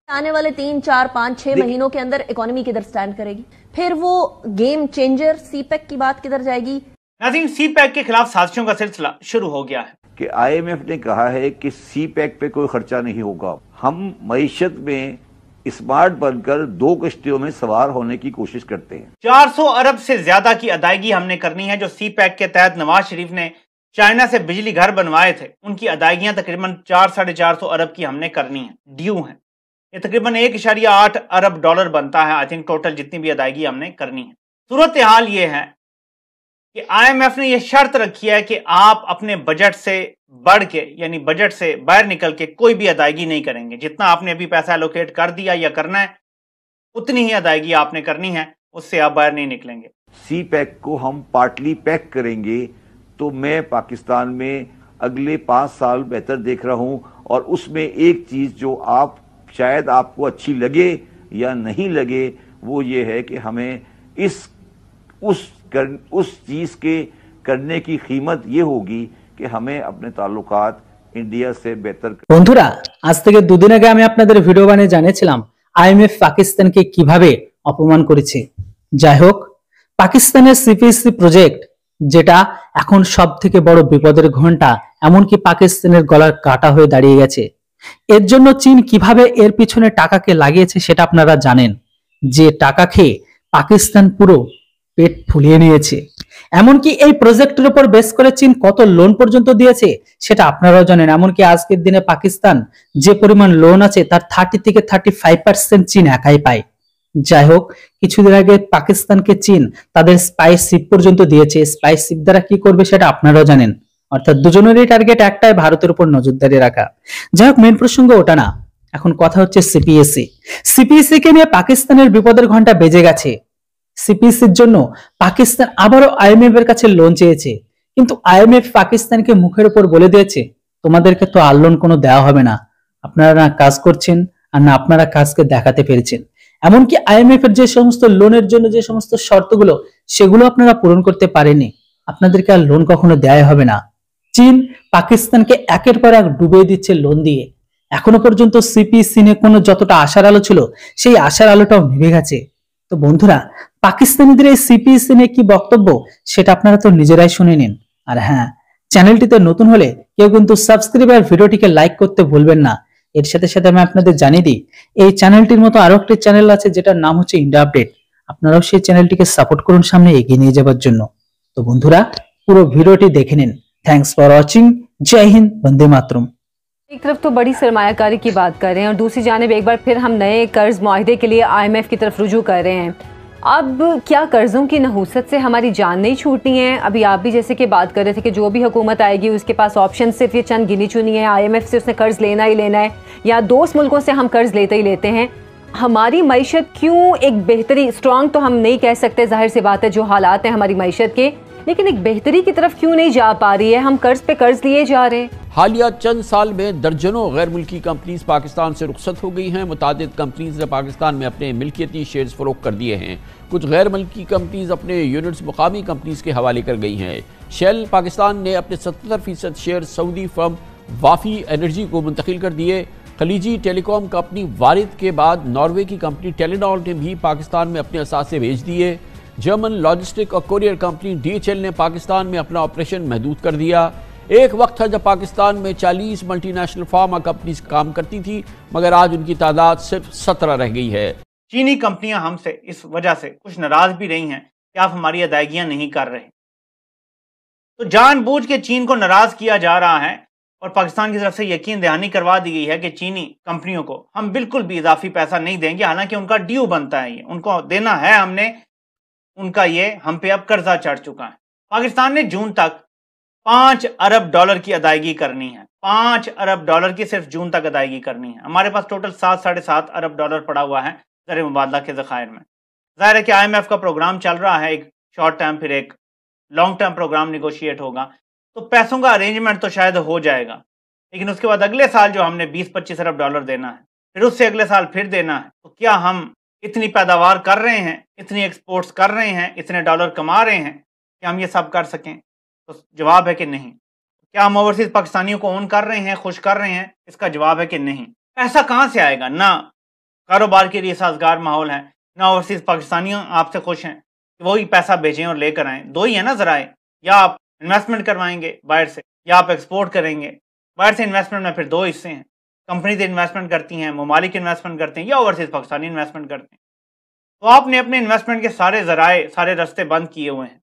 आने वाले 3, 4, 5, 6 महीनों के अंदर इकोनॉमी किधर स्टैंड करेगी? फिर वो गेम चेंजर सीपैक की बात किधर जाएगी? नाज़रीन, सीपैक के खिलाफ साजिशों का सिलसिला शुरू हो गया है कि आईएमएफ ने कहा है कि सीपैक पे कोई खर्चा नहीं होगा। हम मईशत में स्मार्ट बनकर 2 कश्तियों में सवार होने की कोशिश करते हैं। 400 अरब से ज्यादा की अदायगी हमने करनी है। जो सीपैक के तहत नवाज शरीफ ने चाइना से बिजली घर बनवाए थे, उनकी अदायगियां तकरीबन 400-450 अरब की हमने करनी है, ड्यू है। ये तकरीबन 1.8 अरब डॉलर बनता है, आई थिंक, टोटल जितनी भी अदायगी हमने करनी है। सूरत हाल ये है कि आईएमएफ ने यह शर्त रखी है कि आप अपने बजट से बढ़ के, यानी बजट से बाहर निकल के कोई भी अदायगी नहीं करेंगे। जितना आपने अभी पैसा एलोकेट कर दिया या करना है, उतनी ही अदायगी आपने करनी है, उससे आप बाहर नहीं निकलेंगे। सीपैक को हम पार्टली पैक करेंगे तो मैं पाकिस्तान में अगले 5 साल बेहतर देख रहा हूं। और उसमें एक चीज जो आप शायद आपको अच्छी लगे या नहीं लगे, वो ये है कि हमें उस चीज के करने की कीमत ये होगी कि हमें अपने ताल्लुकात इंडिया से बेहतर। বন্ধুরা, আজ থেকে 2 দিন আগে আমি আপনাদের ভিডিও বানিয়ে জানিয়েছিলাম আইএমএফ পাকিস্তানকে কিভাবে অপমান করেছে। যাই হোক, পাকিস্তানের সিপিএসসি প্রজেক্ট, যেটা এখন সবথেকে বড় বিপদের ঘন্টা, এমনকি পাকিস্তানের গলার কাটা হয়ে দাঁড়িয়ে গেছে। এর জন্য চীন কিভাবে এর পিছনে টাকাকে লাগিয়েছে সেটা আপনারা জানেন। যে টাকা খেয়ে পাকিস্তান পুরো পেট ফুলিয়ে নিয়েছে। এমনকি এই প্রজেক্টের উপর বেস করে চীন কত লোন পর্যন্ত দিয়েছে সেটা আপনারাও জানেন। এমনকি আজকের দিনে পাকিস্তান যে পরিমাণ লোন আছে তার 30 থেকে 35% চীন একাই পায়। যাই হোক, কিছুদিন আগে পাকিস্তানকে চীন তাদের স্পাইস শিপ পর্যন্ত দিয়েছে। স্পাইস শিপ দ্বারা কি করবে সেটা আপনারাও জানেন। অর্থাৎ দুজনেরই টার্গেট একটাই, ভারতের উপর নজরদারি রাখা। যাই হোক, মেন প্রসঙ্গ ওটা না, এখন কথা হচ্ছে সিপিএসসি। সিপিএসসি কে নিয়ে পাকিস্তানের বিপদের ঘন্টা বেজে গেছে। সিপিএসসির জন্য পাকিস্তান আবারও আইএমএফ এর কাছে লোন চেয়েছে, কিন্তু আইএমএফ পাকিস্তানকে মুখের উপর বলে দিয়েছে তোমাদেরকে তো আর লোন কোনো দেওয়া হবে না, আপনারা না কাজ করছেন আর না আপনারা কাজকে দেখাতে পেরেছেন। এমনকি আইএমএফ এর যে সমস্ত লোনের জন্য যে সমস্ত শর্তগুলো, সেগুলো আপনারা পূরণ করতে পারেননি, আপনাদেরকে আর লোন কখনো দেওয়া হবে না। চীন পাকিস্তানকে একের পর এক ডুবিয়ে দিচ্ছে লোন দিয়ে। এখনো পর্যন্ত সিপিএসসি নিয়ে কোনো যতটা আশার আলো ছিল, সেই আশার আলোটাও নিভে গেছে। তো বন্ধুরা, পাকিস্তানিদের এই সিপিএসসি নিয়ে কি বক্তব্য সেটা আপনারা তো নিজেরাই শুনে নিন। আর হ্যাঁ, চ্যানেলটিতে নতুন হলে কেউ কিন্তু সাবস্ক্রাইব আর ভিডিওটিকে লাইক করতে ভুলবেন না। এর সাথে সাথে আমি আপনাদের জানিয়ে দিই, এই চ্যানেলটির মতো আরো একটি চ্যানেল আছে যেটার নাম হচ্ছে ইন্ডিয়া আপডেট। আপনারাও সেই চ্যানেলটিকে সাপোর্ট করুন সামনে এগিয়ে নিয়ে যাওয়ার জন্য। তো বন্ধুরা, পুরো ভিডিওটি দেখে নিন। Thanks for watching. जय हिंद, वंदे मातरम। एक तरफ तो बड़ी सरमायाकारी की बात कर रहे हैं और दूसरी जानिब एक बार फिर हम नए कर्ज मुआहदे के लिए आईएमएफ की तरफ रुजू कर रहे हैं। अब क्या कर्जों की नहूसत से हमारी जान नहीं छूटनी है? अभी आप भी जैसे कि बात कर रहे थे कि जो भी हुकूमत आएगी उसके पास ऑप्शन सिर्फ ये चंद गिनी चुनी है। आईएमएफ से उसने कर्ज लेना ही लेना है, या दोस्त मुल्कों से हम कर्ज लेते ही लेते हैं। हमारी मईशत क्यों एक बेहतरी, स्ट्रॉन्ग तो हम नहीं कह सकते, जाहिर सी बात है जो हालात हैं हमारी मईशत के, लेकिन एक बेहतरी की तरफ क्यों नहीं जा पा रही है? हम कर्ज पे कर्ज लिए जा रहे हैं। हालिया चंद साल में दर्जनों गैर मुल्की कंपनीज पाकिस्तान से रुखसत हो गई हैं। मुतादिद कंपनीज ने पाकिस्तान में अपने मिल्कियती शेयर्स फरोख्त कर दिए हैं। कुछ गैर मुल्की कंपनीज अपने यूनिट्स मुकामी कंपनीज के हवाले कर गई हैं। शेल पाकिस्तान ने अपने 77% शेयर सऊदी फर्म वाफी एनर्जी को मुंतकिल कर दिए। खलीजी टेलीकॉम कंपनी वारिद के बाद नॉर्वे की कंपनी टेलीनॉर ने भी पाकिस्तान में अपने असासे भेज दिए। जर्मन लॉजिस्टिक और कोरियर कंपनी डीएचएल ने पाकिस्तान में अपना ऑपरेशन महदूद कर दिया। एक वक्त था जब पाकिस्तान में 40 मल्टीनेशनल फार्मा कंपनीज काम करती थी, मगर आज उनकी तादाद सिर्फ 17 रह गई है। चीनी कंपनियां हमसे इस वजह से कुछ नाराज भी रही हैं कि आप हमारी अदायगियां नहीं कर रहे। तो जानबूझ के चीन को नाराज किया जा रहा है और पाकिस्तान की तरफ से यकीन दहानी करवा दी गई है कि चीनी कंपनियों को हम बिल्कुल भी इजाफी पैसा नहीं देंगे, हालांकि उनका ड्यू बनता है, ये उनको देना है हमने, उनका ये हम पे अब कर्जा चढ़ चुका है। पाकिस्तान ने जून तक 5 अरब डॉलर की अदायगी करनी है। 5 अरब डॉलर की सिर्फ जून तक अदायगी करनी है। हमारे पास टोटल 7-7.5 अरब डॉलर पड़ा हुआ है ज़र मुबादला के ज़खायर में। जाहिर है कि आईएमएफ का प्रोग्राम चल रहा है, एक शॉर्ट टर्म फिर एक लॉन्ग टर्म प्रोग्राम निगोशिएट होगा, तो पैसों का अरेंजमेंट तो शायद हो जाएगा, लेकिन उसके बाद अगले साल जो हमने 20-25 अरब डॉलर देना है, फिर उससे अगले साल फिर देना है, तो क्या हम इतनी पैदावार कर रहे हैं, इतनी एक्सपोर्ट्स कर रहे हैं, इतने डॉलर कमा रहे हैं कि हम ये सब कर सकें? तो जवाब है कि नहीं। क्या हम ओवरसीज पाकिस्तानियों को ओन कर रहे हैं, खुश कर रहे हैं? इसका जवाब है कि नहीं। पैसा कहाँ से आएगा? ना कारोबार के लिए साजगार माहौल है, ना ओवरसीज पाकिस्तानियों आपसे खुश हैं कि वही पैसा भेजें और लेकर आएँ। दो ही है ना जराए, या आप इन्वेस्टमेंट करवाएंगे बाहर से या आप एक्सपोर्ट करेंगे। बाहर से इन्वेस्टमेंट में फिर दो हिस्से हैं, कंपनीज इन्वेस्टमेंट करती हैं, ममालिक इन्वेस्टमेंट करते हैं या ओवरसीज पाकिस्तानी इन्वेस्टमेंट करते हैं। तो आपने अपने इन्वेस्टमेंट के सारे जराए, सारे रास्ते बंद किए हुए हैं।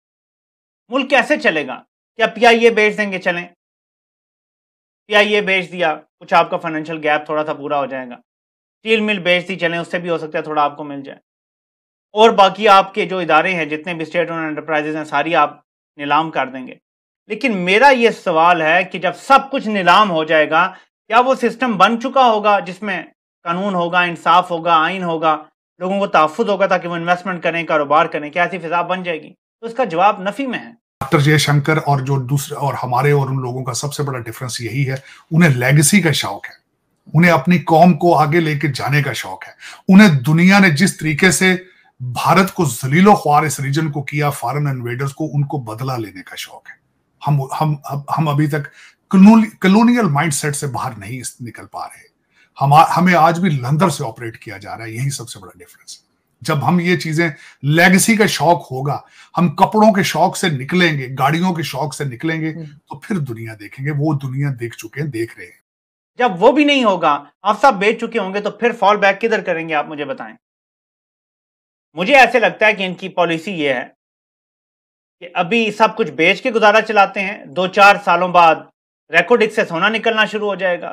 मुल्क कैसे चलेगा? क्या पीआईए बेच देंगे? चलें, पीआईए बेच दिया, कुछ आपका फाइनेंशियल गैप थोड़ा सा पूरा हो जाएगा। स्टील मिल बेच दी, चलें, उससे भी हो सकता है थोड़ा आपको मिल जाए। और बाकी आपके जो इदारे हैं, जितने भी स्टेट ओन एंटरप्राइजेज हैं, सारी आप नीलाम कर देंगे। लेकिन मेरा ये सवाल है कि जब सब कुछ नीलाम हो जाएगा, क्या वो सिस्टम बन चुका होगा जिसमें कानून होगा, इंसाफ होगा, आइन होगा, लोगों को तहफ़्फ़ुज़ होगा ताकि वो इन्वेस्टमेंट करें, कारोबार करें? क्या ऐसी फिजा बन जाएगी? तो इसका जवाब नफी में है। डॉक्टर जयशंकर और जो दूसरे और हमारे और उन लोगों का सबसे बड़ा डिफरेंस यही है, उन्हें लेगेसी का शौक है, उन्हें अपनी कौम को आगे लेके जाने का शौक है। उन्हें दुनिया ने जिस तरीके से भारत को जलीलो ख्वार इस रीजन को किया, फॉरेन इन्वेडर्स को, उनको बदला लेने का शौक है। हम अभी तक कॉलोनियल माइंडसेट से बाहर नहीं निकल पा रहे। हमें आज भी लंदर से ऑपरेट किया जा रहा है। यही सबसे बड़ा डिफरेंस है। जब हम ये चीजें, लेगेसी का शौक होगा, हम कपड़ों के शौक से निकलेंगे, गाड़ियों के शौक से निकलेंगे, तो फिर दुनिया देखेंगे। वो दुनिया देख चुके हैं, देख रहे हैं। जब वो भी नहीं होगा, आप सब बेच चुके होंगे, तो फिर फॉल बैक किधर करेंगे? आप मुझे बताएं। मुझे ऐसे लगता है कि इनकी पॉलिसी ये है कि अभी सब कुछ बेच के गुजारा चलाते हैं, 2-4 सालों बाद रेकॉर्ड से सोना निकलना शुरू हो जाएगा,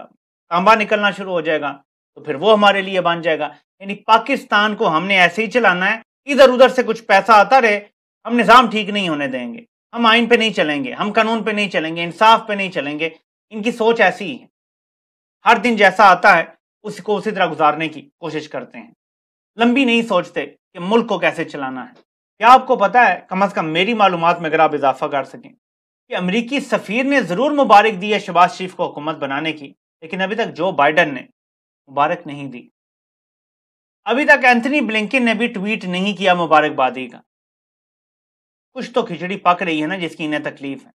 तांबा निकलना शुरू हो जाएगा, तो फिर वो हमारे लिए बन जाएगा। यानी पाकिस्तान को हमने ऐसे ही चलाना है, इधर उधर से कुछ पैसा आता रहे, हम निज़ाम ठीक नहीं होने देंगे, हम आइन पे नहीं चलेंगे, हम कानून पे नहीं चलेंगे, इंसाफ पे नहीं चलेंगे। इनकी सोच ऐसी ही है, हर दिन जैसा आता है उसको उसी तरह गुजारने की कोशिश करते हैं, लंबी नहीं सोचते कि मुल्क को कैसे चलाना है। क्या आपको पता है, कम अज़ कम मेरी मालूमात में अगर आप इजाफा कर सकें, कि अमरीकी सफ़ीर ने ज़रूर मुबारक दी है शहबाज शरीफ को हुकूमत बनाने की, लेकिन अभी तक जो बाइडन ने मुबारक नहीं दी। अभी तक एंथनी ब्लिंकन ने भी ट्वीट नहीं किया मुबारकबादी का। कुछ तो खिचड़ी पक रही है ना, जिसकी इन्हें तकलीफ है।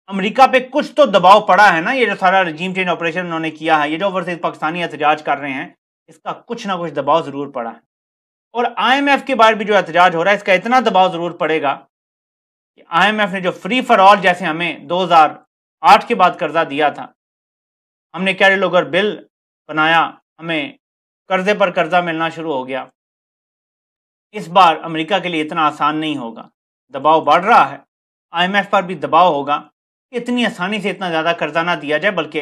अमेरिका पे कुछ तो दबाव पड़ा है ना, ये जो सारा रजीम चेंज ऑपरेशन उन्होंने किया है, ये जो ओवरसीज पाकिस्तानी एहतजाज कर रहे हैं, इसका कुछ ना कुछ दबाव जरूर पड़ा है। और IMF के बारे भी जो एहतजाज हो रहा है, इसका इतना दबाव जरूर पड़ेगा कि IMF ने जो फ्री फॉर ऑल जैसे हमें 2008 के बाद कर्जा दिया था, हमने कैरी लोगर बिल बनाया, हमें कर्जे पर कर्जा मिलना शुरू हो गया। इस बार अमेरिका के लिए इतना आसान नहीं होगा, दबाव बढ़ रहा है। IMF पर भी दबाव होगा कि इतनी आसानी से इतना ज़्यादा कर्जा ना दिया जाए, बल्कि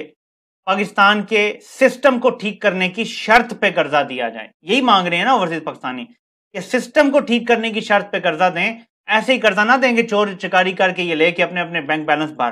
पाकिस्तान के सिस्टम को ठीक करने की शर्त पे कर्जा दिया जाए। यही मांग रहे हैं ना ओवरसीज पाकिस्तानी, कि सिस्टम को ठीक करने की शर्त पे कर्जा दें, ऐसे ही कर्जा ना देंगे चोर चकारी करके ये लेके अपने अपने बैंक बैलेंस भर